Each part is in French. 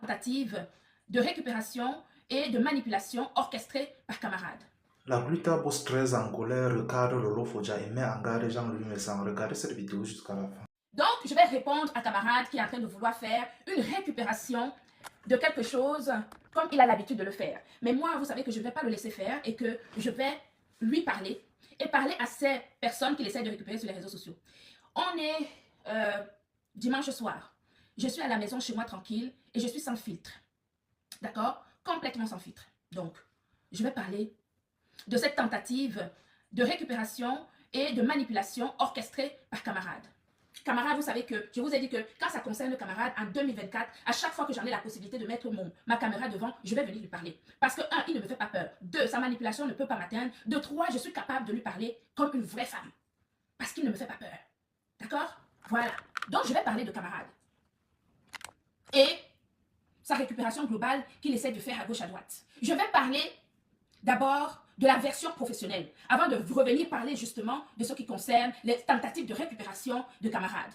tentative de récupération et de manipulation orchestrée par camarades. La Gluta bosse très en colère, recadre Lolo Foja et met en garde Jean-Louis Messan. Regardez cette vidéo jusqu'à la fin. Donc, je vais répondre à camarade qui est en train de vouloir faire une récupération de quelque chose comme il a l'habitude de le faire. Mais moi, vous savez que je ne vais pas le laisser faire et que je vais lui parler et parler à ces personnes qu'il essaie de récupérer sur les réseaux sociaux. On est dimanche soir. Je suis à la maison chez moi tranquille et je suis sans filtre. D'accord? Complètement sans filtre. Donc, je vais parler de cette tentative de récupération et de manipulation orchestrée par camarade. Camarade, vous savez que je vous ai dit que quand ça concerne le camarade en 2024, à chaque fois que j'en ai la possibilité de mettre ma caméra devant, je vais venir lui parler. Parce que, un, il ne me fait pas peur. Deux, sa manipulation ne peut pas m'atteindre. De trois, je suis capable de lui parler comme une vraie femme. Parce qu'il ne me fait pas peur. D'accord? Voilà. Donc, je vais parler de camarade. Et sa récupération globale qu'il essaie de faire à gauche, à droite. Je vais parler d'abord de la version professionnelle, avant de revenir parler justement de ce qui concerne les tentatives de récupération de camarades.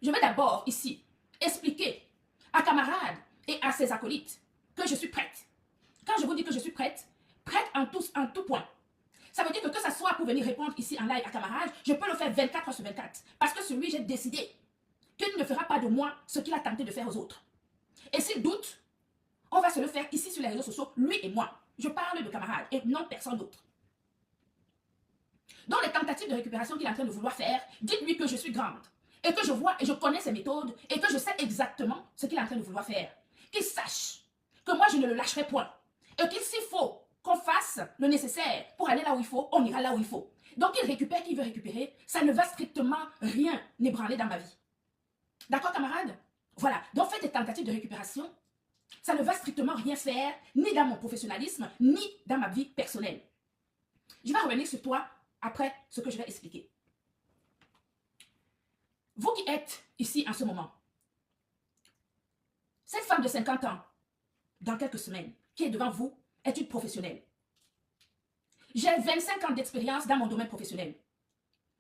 Je vais d'abord ici expliquer à camarades et à ses acolytes que je suis prête. Quand je vous dis que je suis prête, prête en tout point. Ça veut dire que ça soit pour venir répondre ici en live à camarades, je peux le faire 24 heures sur 24. Parce que sur lui, j'ai décidé qu'il ne fera pas de moi ce qu'il a tenté de faire aux autres. Et s'il doute, on va se le faire ici sur les réseaux sociaux, lui et moi. Je parle de camarades et non personne d'autre. Dans les tentatives de récupération qu'il est en train de vouloir faire, dites-lui que je suis grande et que je vois et je connais ses méthodes et que je sais exactement ce qu'il est en train de vouloir faire. Qu'il sache que moi je ne le lâcherai point et qu'il s'il faut qu'on fasse le nécessaire pour aller là où il faut, on ira là où il faut. Donc il récupère qu'il veut récupérer, ça ne va strictement rien ébranler dans ma vie. D'accord camarades? Voilà, donc faites des tentatives de récupération. Ça ne va strictement rien faire, ni dans mon professionnalisme, ni dans ma vie personnelle. Je vais revenir sur toi après ce que je vais expliquer. Vous qui êtes ici en ce moment, cette femme de 50 ans, dans quelques semaines, qui est devant vous, est une professionnelle. J'ai 25 ans d'expérience dans mon domaine professionnel.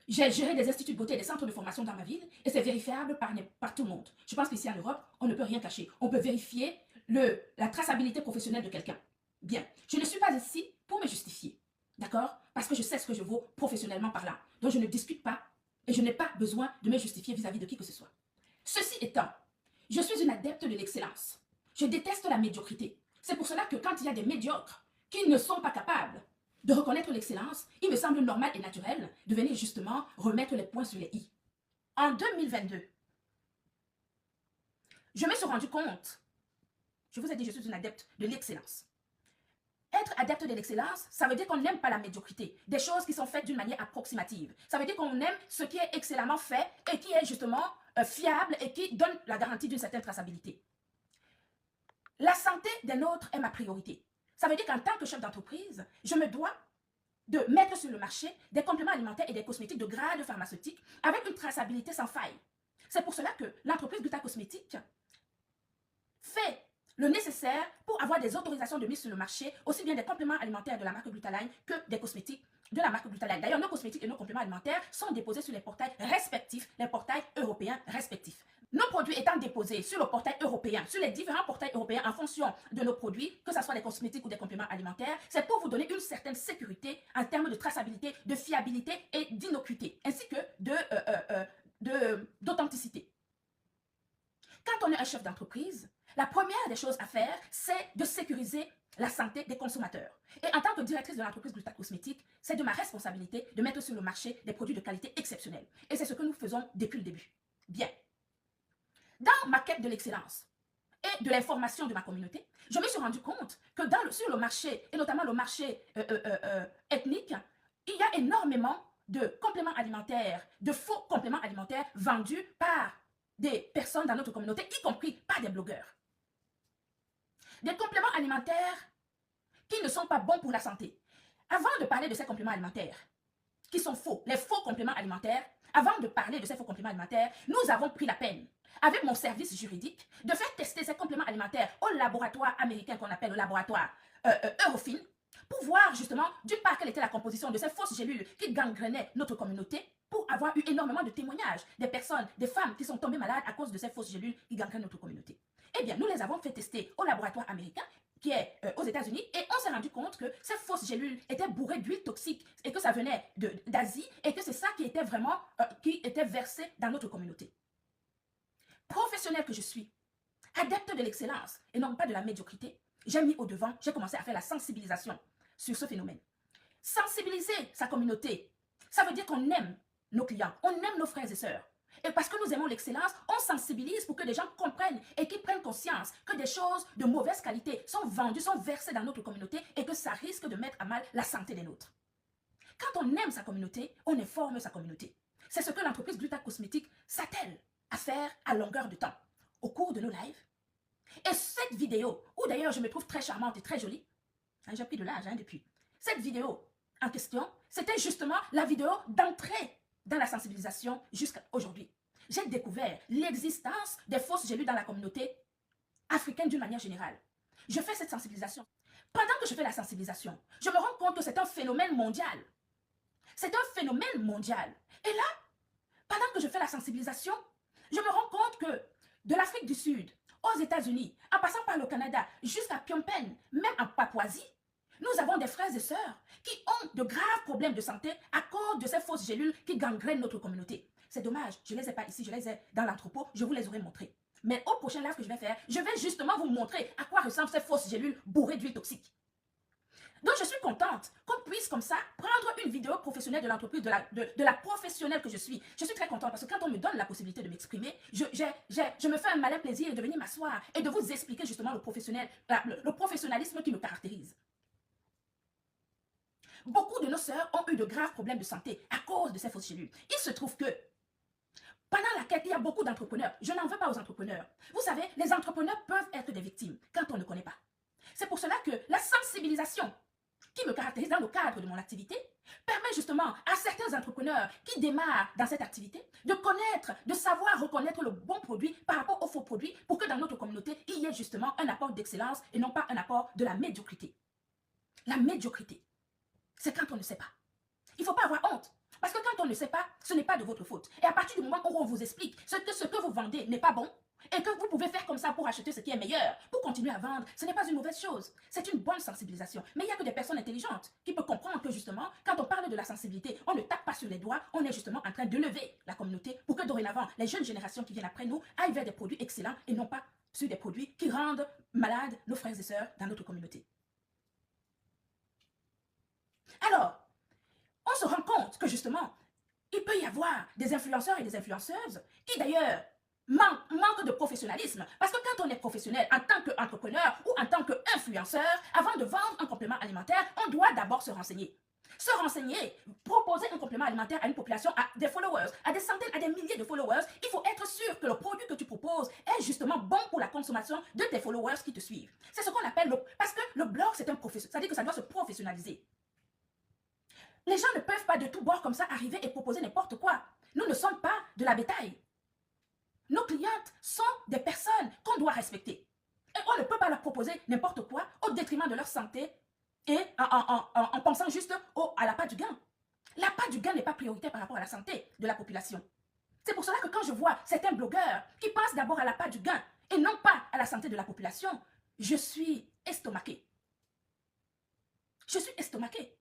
J'ai géré des instituts de beauté et des centres de formation dans ma ville et c'est vérifiable par tout le monde. Je pense qu'ici en Europe, on ne peut rien cacher. On peut vérifier la traçabilité professionnelle de quelqu'un. Bien, je ne suis pas ici pour me justifier, d'accord? Parce que je sais ce que je vaux professionnellement parlant. Donc je ne discute pas et je n'ai pas besoin de me justifier vis-à-vis de qui que ce soit. Ceci étant, je suis une adepte de l'excellence. Je déteste la médiocrité. C'est pour cela que quand il y a des médiocres qui ne sont pas capables de reconnaître l'excellence, il me semble normal et naturel de venir justement remettre les points sur les i. En 2022, je me suis rendu compte, je vous ai dit, je suis une adepte de l'excellence. Être adepte de l'excellence, ça veut dire qu'on n'aime pas la médiocrité, des choses qui sont faites d'une manière approximative. Ça veut dire qu'on aime ce qui est excellemment fait et qui est justement fiable et qui donne la garantie d'une certaine traçabilité. La santé des nôtres est ma priorité. Ça veut dire qu'en tant que chef d'entreprise, je me dois de mettre sur le marché des compléments alimentaires et des cosmétiques de grade pharmaceutique avec une traçabilité sans faille. C'est pour cela que l'entreprise Gluta Cosmétique fait le nécessaire pour avoir des autorisations de mise sur le marché, aussi bien des compléments alimentaires de la marque Glutaline que des cosmétiques de la marque Glutaline. D'ailleurs, nos cosmétiques et nos compléments alimentaires sont déposés sur les portails respectifs, les portails européens respectifs. Nos produits étant déposés sur le portail européen, sur les différents portails européens en fonction de nos produits, que ce soit des cosmétiques ou des compléments alimentaires, c'est pour vous donner une certaine sécurité en termes de traçabilité, de fiabilité et d'innocuité, ainsi que d'authenticité. Quand on est un chef d'entreprise, la première des choses à faire, c'est de sécuriser la santé des consommateurs. Et en tant que directrice de l'entreprise Gluta Cosmétique, c'est de ma responsabilité de mettre sur le marché des produits de qualité exceptionnelle. Et c'est ce que nous faisons depuis le début. Bien. Dans ma quête de l'excellence et de l'information de ma communauté, je me suis rendu compte que sur le marché, et notamment le marché ethnique, il y a énormément de compléments alimentaires, de faux compléments alimentaires vendus par des personnes dans notre communauté, y compris par des blogueurs. Des compléments alimentaires qui ne sont pas bons pour la santé. Avant de parler de ces compléments alimentaires, qui sont faux, les faux compléments alimentaires, avant de parler de ces faux compléments alimentaires, nous avons pris la peine, avec mon service juridique, de faire tester ces compléments alimentaires au laboratoire américain qu'on appelle le laboratoire Eurofin, pour voir justement, d'une part, quelle était la composition de ces fausses gélules qui gangrenaient notre communauté, pour avoir eu énormément de témoignages des personnes, des femmes qui sont tombées malades à cause de ces fausses gélules qui gangrènent notre communauté. Eh bien, nous les avons fait tester au laboratoire américain, qui est aux États-Unis, et on s'est rendu compte que ces fausses gélules étaient bourrées d'huile toxique et que ça venait d'Asie et que c'est ça qui était vraiment, qui était versé dans notre communauté. Professionnelle que je suis, adepte de l'excellence et non pas de la médiocrité, j'ai mis au devant, j'ai commencé à faire la sensibilisation sur ce phénomène. Sensibiliser sa communauté, ça veut dire qu'on aime nos clients, on aime nos frères et sœurs. Et parce que nous aimons l'excellence, on sensibilise pour que les gens comprennent et qu'ils prennent conscience que des choses de mauvaise qualité sont vendues, sont versées dans notre communauté et que ça risque de mettre à mal la santé des nôtres. Quand on aime sa communauté, on informe sa communauté. C'est ce que l'entreprise Gluta Cosmétique s'attelle à faire à longueur de temps, au cours de nos lives. Et cette vidéo, où d'ailleurs je me trouve très charmante et très jolie, j'ai pris de l'âge depuis, cette vidéo en question, c'était justement la vidéo d'entrée dans la sensibilisation jusqu'à aujourd'hui. J'ai découvert l'existence des fausses gélules dans la communauté africaine d'une manière générale. Je fais cette sensibilisation. Pendant que je fais la sensibilisation, je me rends compte que c'est un phénomène mondial. C'est un phénomène mondial. Et là, pendant que je fais la sensibilisation, je me rends compte que de l'Afrique du Sud aux États-Unis, en passant par le Canada, jusqu'à Phnom Penh, même en Papouasie, nous avons des frères et sœurs qui ont de graves problèmes de santé à cause de ces fausses gélules qui gangrènent notre communauté. C'est dommage, je ne les ai pas ici, je les ai dans l'entrepôt, je vous les aurais montrés. Mais au prochain live que je vais faire, je vais justement vous montrer à quoi ressemblent ces fausses gélules bourrées d'huile toxique. Donc je suis contente qu'on puisse comme ça prendre une vidéo professionnelle de l'entreprise, de la professionnelle que je suis. Je suis très contente parce que quand on me donne la possibilité de m'exprimer, je me fais un malin plaisir de venir m'asseoir et de vous expliquer justement le professionnalisme qui me caractérise. Beaucoup de nos sœurs ont eu de graves problèmes de santé à cause de ces fausses gélules. Il se trouve que pendant la quête, il y a beaucoup d'entrepreneurs. Je n'en veux pas aux entrepreneurs. Vous savez, les entrepreneurs peuvent être des victimes quand on ne connaît pas. C'est pour cela que la sensibilisation qui me caractérise dans le cadre de mon activité permet justement à certains entrepreneurs qui démarrent dans cette activité de connaître, de savoir reconnaître le bon produit par rapport au faux produit pour que dans notre communauté, il y ait justement un apport d'excellence et non pas un apport de la médiocrité. La médiocrité, c'est quand on ne sait pas. Il ne faut pas avoir honte. Parce que quand on ne sait pas, ce n'est pas de votre faute. Et à partir du moment où on vous explique ce que vous vendez n'est pas bon, et que vous pouvez faire comme ça pour acheter ce qui est meilleur, pour continuer à vendre, ce n'est pas une mauvaise chose. C'est une bonne sensibilisation. Mais il n'y a que des personnes intelligentes qui peuvent comprendre que justement, quand on parle de la sensibilité, on ne tape pas sur les doigts, on est justement en train de lever la communauté pour que dorénavant, les jeunes générations qui viennent après nous aillent vers des produits excellents et non pas sur des produits qui rendent malades nos frères et sœurs dans notre communauté. Alors, on se rend compte que justement, il peut y avoir des influenceurs et des influenceuses qui d'ailleurs manquent de professionnalisme. Parce que quand on est professionnel en tant qu'entrepreneur ou en tant qu'influenceur, avant de vendre un complément alimentaire, on doit d'abord se renseigner. Se renseigner, proposer un complément alimentaire à une population, à des followers, à des centaines, à des milliers de followers, il faut être sûr que le produit que tu proposes est justement bon pour la consommation de tes followers qui te suivent. C'est ce qu'on appelle parce que le blog, c'est un professionnel, c'est-à-dire que ça doit se professionnaliser. Les gens ne peuvent pas de tout bord comme ça arriver et proposer n'importe quoi. Nous ne sommes pas de la bétail. Nos clientes sont des personnes qu'on doit respecter. Et on ne peut pas leur proposer n'importe quoi au détriment de leur santé et en pensant juste à l'appât du gain. L'appât du gain n'est pas prioritaire par rapport à la santé de la population. C'est pour cela que quand je vois certains blogueurs qui pensent d'abord à l'appât du gain et non pas à la santé de la population, je suis estomaquée. Je suis estomaquée.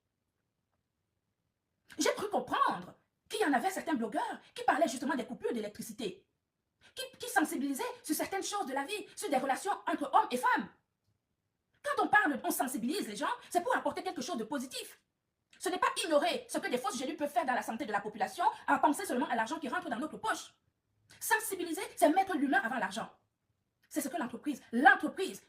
J'ai cru comprendre qu'il y en avait certains blogueurs qui parlaient justement des coupures d'électricité, qui sensibilisaient sur certaines choses de la vie, sur des relations entre hommes et femmes. Quand on parle, on sensibilise les gens, c'est pour apporter quelque chose de positif. Ce n'est pas ignorer ce que des fausses gélules peuvent faire dans la santé de la population, à penser seulement à l'argent qui rentre dans notre poche. Sensibiliser, c'est mettre l'humain avant l'argent. C'est ce que l'entreprise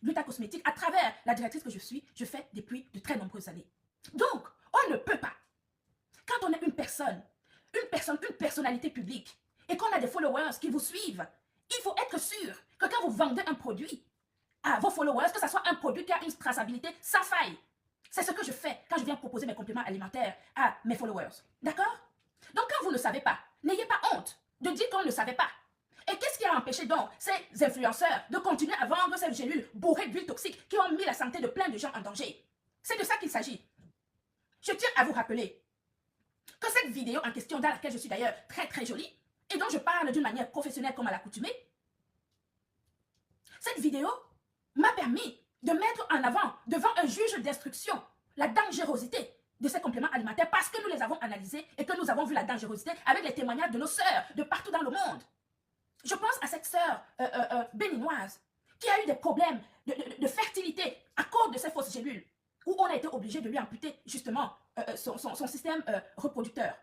Gluta Cosmétique, à travers la directrice que je suis, je fais depuis de très nombreuses années. Donc, on ne peut pas. Quand on est une personnalité publique, et qu'on a des followers qui vous suivent, il faut être sûr que quand vous vendez un produit à vos followers, que ce soit un produit qui a une traçabilité sans faille. C'est ce que je fais quand je viens proposer mes compléments alimentaires à mes followers. D'accord? Donc quand vous ne savez pas, n'ayez pas honte de dire qu'on ne savait pas. Et qu'est-ce qui a empêché donc ces influenceurs de continuer à vendre ces gélules bourrées d'huile toxique qui ont mis la santé de plein de gens en danger? C'est de ça qu'il s'agit. je tiens à vous rappeler que cette vidéo en question, dans laquelle je suis d'ailleurs très très jolie, et dont je parle d'une manière professionnelle comme à l'accoutumée, cette vidéo m'a permis de mettre en avant devant un juge d'instruction la dangerosité de ces compléments alimentaires parce que nous les avons analysés et que nous avons vu la dangerosité avec les témoignages de nos sœurs de partout dans le monde. Je pense à cette sœur béninoise qui a eu des problèmes de fertilité à cause de ces fausses gélules où on a été obligé de lui amputer justement son système reproducteur.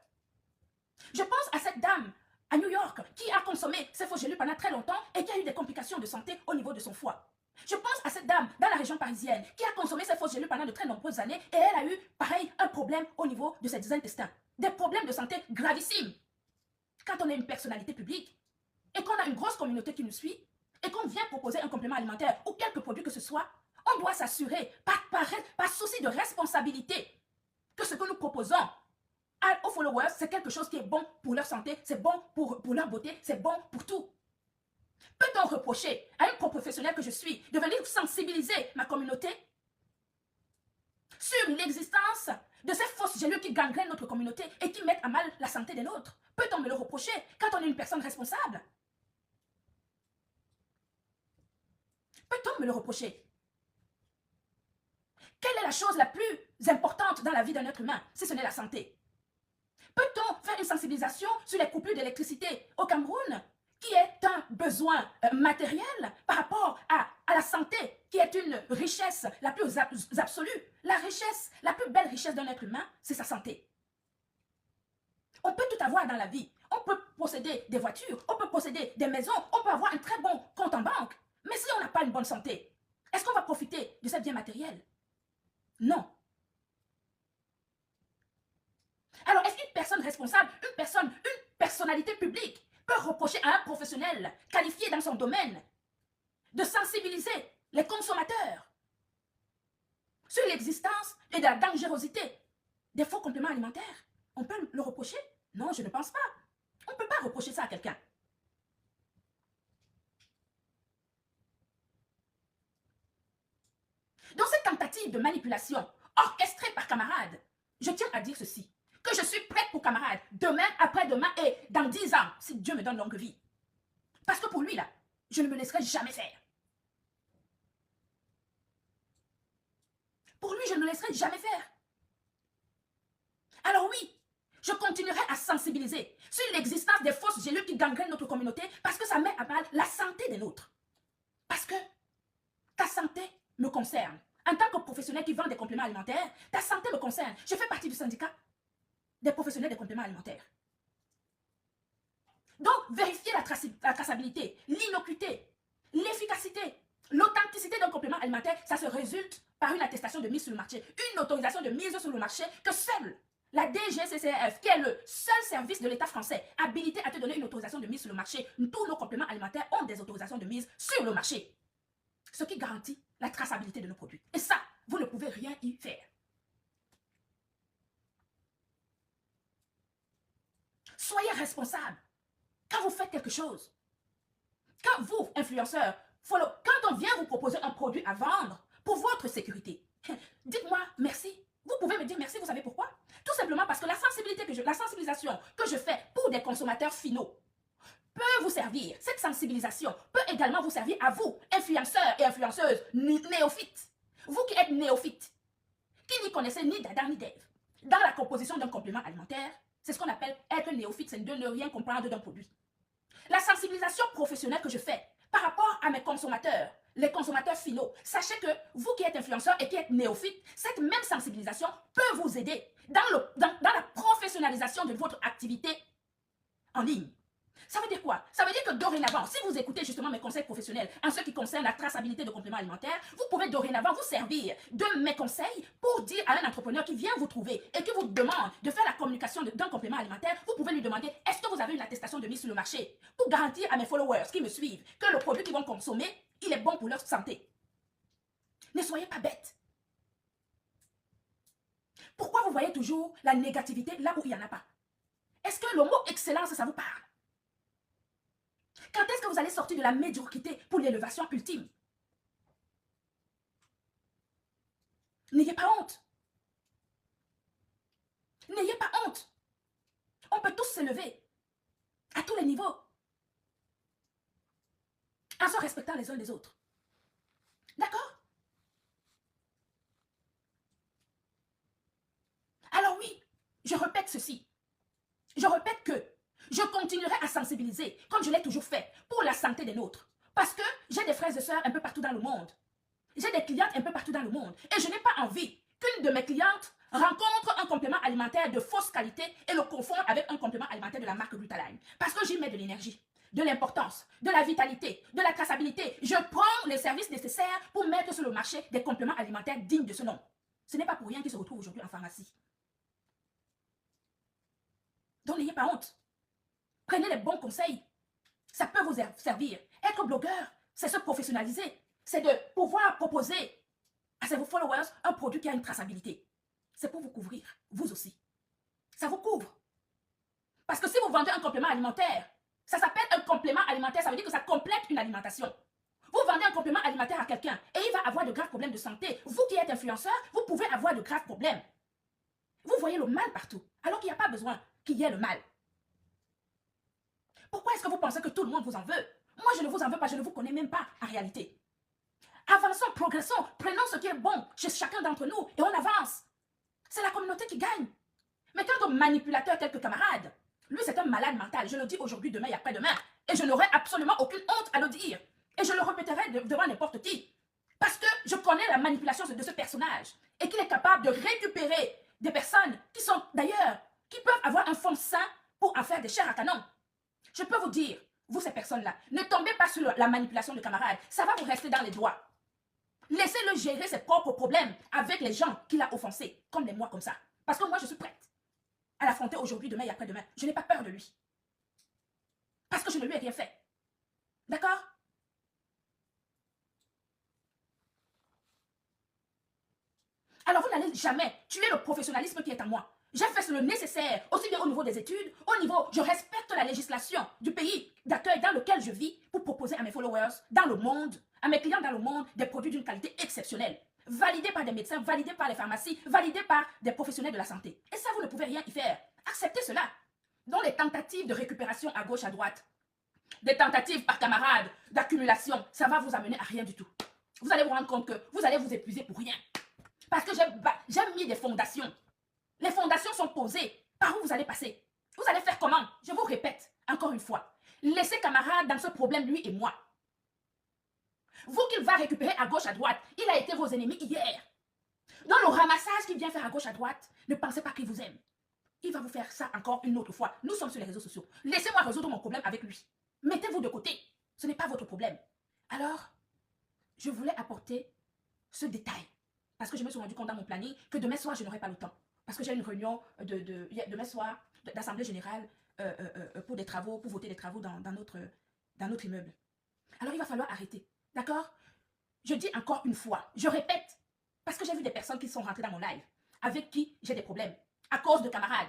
Je pense à cette dame à New York qui a consommé ces fausses gélules pendant très longtemps et qui a eu des complications de santé au niveau de son foie. Je pense à cette dame dans la région parisienne qui a consommé ces fausses gélules pendant de très nombreuses années et elle a eu, pareil, un problème au niveau de ses intestins. Des problèmes de santé gravissimes. Quand on est une personnalité publique et qu'on a une grosse communauté qui nous suit et qu'on vient proposer un complément alimentaire ou quelque produit que ce soit, on doit s'assurer, par souci de responsabilité, que ce que nous proposons aux followers, c'est quelque chose qui est bon pour leur santé, c'est bon pour leur beauté, c'est bon pour tout. Peut-on reprocher à une professionnelle que je suis de venir sensibiliser ma communauté sur l'existence de ces fausses gélules qui gangrènent notre communauté et qui mettent à mal la santé des nôtres? Peut-on me le reprocher quand on est une personne responsable? Peut-on me le reprocher? Quelle est la chose la plus importante dans la vie d'un être humain si ce n'est la santé? Peut-on faire une sensibilisation sur les coupures d'électricité au Cameroun, qui est un besoin matériel par rapport à la santé, qui est une richesse la plus absolue? La richesse, la plus belle richesse d'un être humain, c'est sa santé. On peut tout avoir dans la vie. On peut posséder des voitures, on peut posséder des maisons, on peut avoir un très bon compte en banque. Mais si on n'a pas une bonne santé, est-ce qu'on va profiter de ces biens matériels? Non. Alors, est-ce qu'une personne responsable, une personnalité publique peut reprocher à un professionnel qualifié dans son domaine de sensibiliser les consommateurs sur l'existence et de la dangerosité des faux compléments alimentaires? On peut le reprocher? Non, je ne pense pas. On ne peut pas reprocher ça à quelqu'un. Dans cette tentative de manipulation orchestrée par camarades, je tiens à dire ceci, que je suis prête pour camarades, demain, après-demain et dans 10 ans, si Dieu me donne longue vie. Parce que pour lui, là, je ne me laisserai jamais faire. Pour lui, je ne me laisserai jamais faire. Alors oui, je continuerai à sensibiliser sur l'existence des fausses gélules qui gangrènent notre communauté parce que ça met à mal la santé des nôtres. Parce que ta santé me concerne. En tant que professionnel qui vend des compléments alimentaires, ta santé me concerne. Je fais partie du syndicat des professionnels des compléments alimentaires. Donc, vérifier la traçabilité, l'innocuité, l'efficacité, l'authenticité d'un complément alimentaire, ça se résulte par une attestation de mise sur le marché, une autorisation de mise sur le marché que seule la DGCCRF, qui est le seul service de l'État français habilité à te donner une autorisation de mise sur le marché, tous nos compléments alimentaires ont des autorisations de mise sur le marché. Ce qui garantit la traçabilité de nos produits. Et ça, vous ne pouvez rien y faire. Soyez responsable. Quand vous faites quelque chose, quand vous, influenceurs, quand on vient vous proposer un produit à vendre pour votre sécurité, dites-moi merci. Vous pouvez me dire merci, vous savez pourquoi? Tout simplement parce que la sensibilisation que je fais pour des consommateurs finaux peut vous servir. Cette sensibilisation peut également vous servir à vous, influenceurs et influenceuses néophytes. Vous qui êtes néophytes, qui n'y connaissez ni d'Adam ni d'Ève, dans la composition d'un complément alimentaire, c'est ce qu'on appelle être néophyte, c'est de ne rien comprendre d'un produit. La sensibilisation professionnelle que je fais par rapport à mes consommateurs, les consommateurs finaux, sachez que vous qui êtes influenceur et qui êtes néophyte, cette même sensibilisation peut vous aider dans la professionnalisation de votre activité en ligne. Ça veut dire quoi? Ça veut dire que dorénavant, si vous écoutez justement mes conseils professionnels en ce qui concerne la traçabilité de compléments alimentaires, vous pouvez dorénavant vous servir de mes conseils pour dire à un entrepreneur qui vient vous trouver et qui vous demande de faire la communication d'un complément alimentaire, vous pouvez lui demander est-ce que vous avez une attestation de mise sur le marché pour garantir à mes followers qui me suivent que le produit qu'ils vont consommer, il est bon pour leur santé. Ne soyez pas bêtes. Pourquoi vous voyez toujours la négativité là où il n'y en a pas? Est-ce que le mot excellence, ça vous parle? Quand est-ce que vous allez sortir de la médiocrité pour l'élévation ultime? N'ayez pas honte. N'ayez pas honte. On peut tous s'élever à tous les niveaux en se respectant les uns les autres. D'accord? Alors oui, je répète ceci. Je répète que je continuerai à sensibiliser, comme je l'ai toujours fait, pour la santé des nôtres. Parce que j'ai des frères et sœurs un peu partout dans le monde. J'ai des clientes un peu partout dans le monde. Et je n'ai pas envie qu'une de mes clientes rencontre un complément alimentaire de fausse qualité et le confonde avec un complément alimentaire de la marque Glutaline. Parce que j'y mets de l'énergie, de l'importance, de la vitalité, de la traçabilité. Je prends les services nécessaires pour mettre sur le marché des compléments alimentaires dignes de ce nom. Ce n'est pas pour rien qu'ils se retrouvent aujourd'hui en pharmacie. Donc n'ayez pas honte. Prenez les bons conseils. Ça peut vous servir. Être blogueur, c'est se professionnaliser. C'est de pouvoir proposer à vos followers un produit qui a une traçabilité. C'est pour vous couvrir, vous aussi. Ça vous couvre. Parce que si vous vendez un complément alimentaire, ça s'appelle un complément alimentaire, ça veut dire que ça complète une alimentation. Vous vendez un complément alimentaire à quelqu'un et il va avoir de graves problèmes de santé. Vous qui êtes influenceur, vous pouvez avoir de graves problèmes. Vous voyez le mal partout, alors qu'il n'y a pas besoin qu'il y ait le mal. Pourquoi est-ce que vous pensez que tout le monde vous en veut? Moi, je ne vous en veux pas, je ne vous connais même pas en réalité. Avançons, progressons, prenons ce qui est bon chez chacun d'entre nous et on avance. C'est la communauté qui gagne. Mais quant au manipulateur tel que camarade, lui c'est un malade mental. Je le dis aujourd'hui, demain et après-demain. Et je n'aurai absolument aucune honte à le dire. Et je le répéterai devant n'importe qui. Parce que je connais la manipulation de ce personnage. Et qu'il est capable de récupérer des personnes qui sont d'ailleurs, qui peuvent avoir un fond sain pour en faire des chairs à canon. Je peux vous dire, vous ces personnes-là, ne tombez pas sur la manipulation de camarades. Ça va vous rester dans les doigts. Laissez-le gérer ses propres problèmes avec les gens qu'il a offensés, comme les moi comme ça. Parce que moi, je suis prête à l'affronter aujourd'hui, demain et après-demain. Je n'ai pas peur de lui. Parce que je ne lui ai rien fait. D'accord? Alors vous n'allez jamais tuer le professionnalisme qui est en moi. J'ai fait le nécessaire, aussi bien au niveau des études, au niveau, je respecte la législation du pays d'accueil dans lequel je vis pour proposer à mes followers dans le monde, à mes clients dans le monde, des produits d'une qualité exceptionnelle. Validés par des médecins, validés par les pharmacies, validés par des professionnels de la santé. Et ça, vous ne pouvez rien y faire. Acceptez cela. Donc les tentatives de récupération à gauche, à droite, des tentatives par camarades d'accumulation, ça va vous amener à rien du tout. Vous allez vous rendre compte que vous allez vous épuiser pour rien. Parce que j'ai mis des fondations. Les fondations sont posées. Par où vous allez passer? Vous allez faire comment? Je vous répète, encore une fois. Laissez camarade dans ce problème, lui et moi. Vous qu'il va récupérer à gauche, à droite, il a été vos ennemis hier. Dans le ramassage qu'il vient faire à gauche, à droite, ne pensez pas qu'il vous aime. Il va vous faire ça encore une autre fois. Nous sommes sur les réseaux sociaux. Laissez-moi résoudre mon problème avec lui. Mettez-vous de côté. Ce n'est pas votre problème. Alors, je voulais apporter ce détail. Parce que je me suis rendu compte dans mon planning que demain soir, je n'aurai pas le temps. Parce que j'ai une réunion demain soir d'assemblée générale pour des travaux, pour voter des travaux dans notre immeuble. Alors, il va falloir arrêter. D'accord? Je dis encore une fois, je répète, parce que j'ai vu des personnes qui sont rentrées dans mon live, avec qui j'ai des problèmes, à cause de camarades.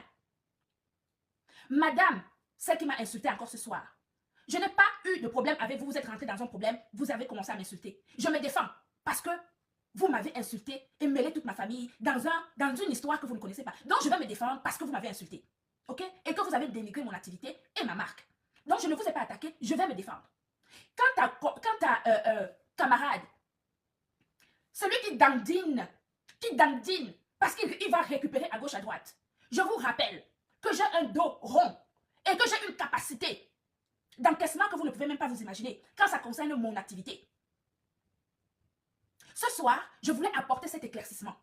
Madame, celle qui m'a insultée encore ce soir, je n'ai pas eu de problème avec vous, vous êtes rentrée dans un problème, vous avez commencé à m'insulter. Je me défends, parce que vous m'avez insulté et mêlé toute ma famille dans une histoire que vous ne connaissez pas. Donc, je vais me défendre parce que vous m'avez insulté. OK? Et que vous avez dénigré mon activité et ma marque. Donc, je ne vous ai pas attaqué, je vais me défendre. Quant à camarade, celui qui dandine, parce qu'il va récupérer à gauche, à droite. Je vous rappelle que j'ai un dos rond et que j'ai une capacité d'encaissement que vous ne pouvez même pas vous imaginer quand ça concerne mon activité. Ce soir, je voulais apporter cet éclaircissement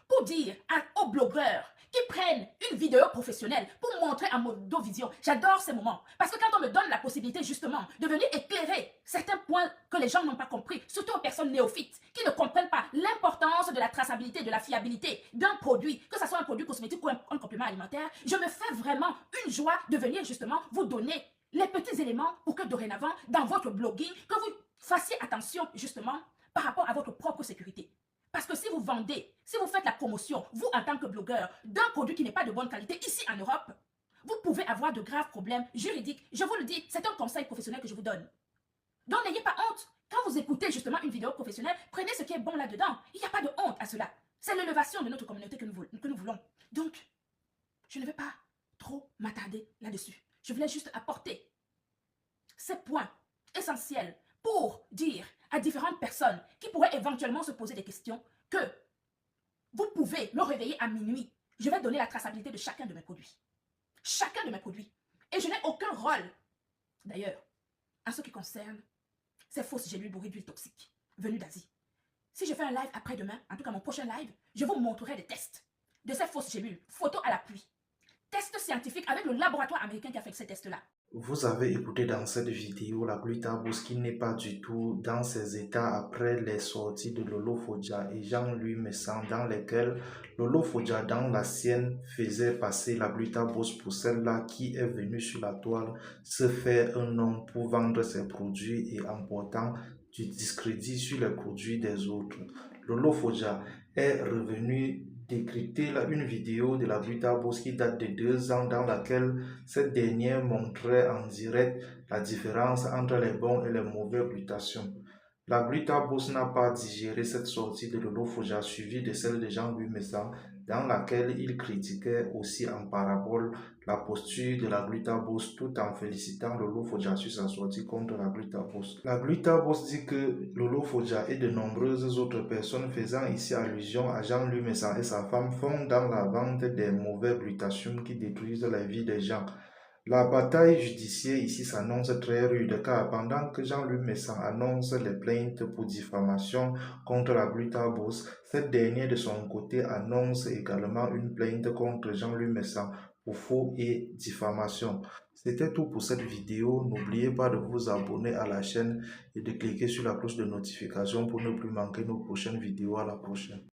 pour dire aux blogueurs qui prennent une vidéo professionnelle pour montrer à Modovision. J'adore ces moments parce que quand on me donne la possibilité justement de venir éclairer certains points que les gens n'ont pas compris, surtout aux personnes néophytes qui ne comprennent pas l'importance de la traçabilité, de la fiabilité d'un produit, que ce soit un produit cosmétique ou un complément alimentaire, je me fais vraiment une joie de venir justement vous donner les petits éléments pour que dorénavant, dans votre blogging, que vous fassiez attention justement par rapport à votre propre sécurité. Parce que si vous vendez, si vous faites la promotion, vous en tant que blogueur, d'un produit qui n'est pas de bonne qualité ici en Europe, vous pouvez avoir de graves problèmes juridiques. Je vous le dis, c'est un conseil professionnel que je vous donne. Donc n'ayez pas honte. Quand vous écoutez justement une vidéo professionnelle, prenez ce qui est bon là-dedans. Il n'y a pas de honte à cela. C'est l'élévation de notre communauté que nous voulons. Donc, je ne vais pas trop m'attarder là-dessus. Je voulais juste apporter ces points essentiels pour dire à différentes personnes qui pourraient éventuellement se poser des questions que vous pouvez me réveiller à minuit. Je vais donner la traçabilité de chacun de mes produits. Chacun de mes produits. Et je n'ai aucun rôle. D'ailleurs, en ce qui concerne ces fausses gélules bourrées d'huile toxique venues d'Asie. Si je fais un live après-demain, en tout cas mon prochain live, je vous montrerai des tests de ces fausses gélules, photos à l'appui. Tests scientifiques avec le laboratoire américain qui a fait ces tests-là. Vous avez écouté dans cette vidéo la glutabose qui n'est pas du tout dans ses états après les sorties de Lolo Foja et Jean-Louis Messan dans lesquels Lolo Foja dans la sienne faisait passer la glutabose pour celle-là qui est venue sur la toile se faire un nom pour vendre ses produits et en portant du discrédit sur les produits des autres. Lolo Foja est revenu décrypter une vidéo de la glutabose qui date de 2 ans dans laquelle cette dernière montrait en direct la différence entre les bons et les mauvais glutations. La glutabose n'a pas digéré cette sortie de Lolo Foja suivie de celle de Jean-Louis Messan dans laquelle il critiquait aussi en parabole la posture de la glutabose tout en félicitant Lolo Foja sur sa sortie contre la glutabose. La glutabose dit que Lolo Foja et de nombreuses autres personnes faisant ici allusion à Jean-Louis Messan et sa femme font dans la vente des mauvais glutations qui détruisent la vie des gens. La bataille judiciaire ici s'annonce très rude car pendant que Jean-Louis Messan annonce les plaintes pour diffamation contre la glutabose, cette dernière de son côté annonce également une plainte contre Jean-Louis Messan pour faux et diffamation. C'était tout pour cette vidéo. N'oubliez pas de vous abonner à la chaîne et de cliquer sur la cloche de notification pour ne plus manquer nos prochaines vidéos. À la prochaine.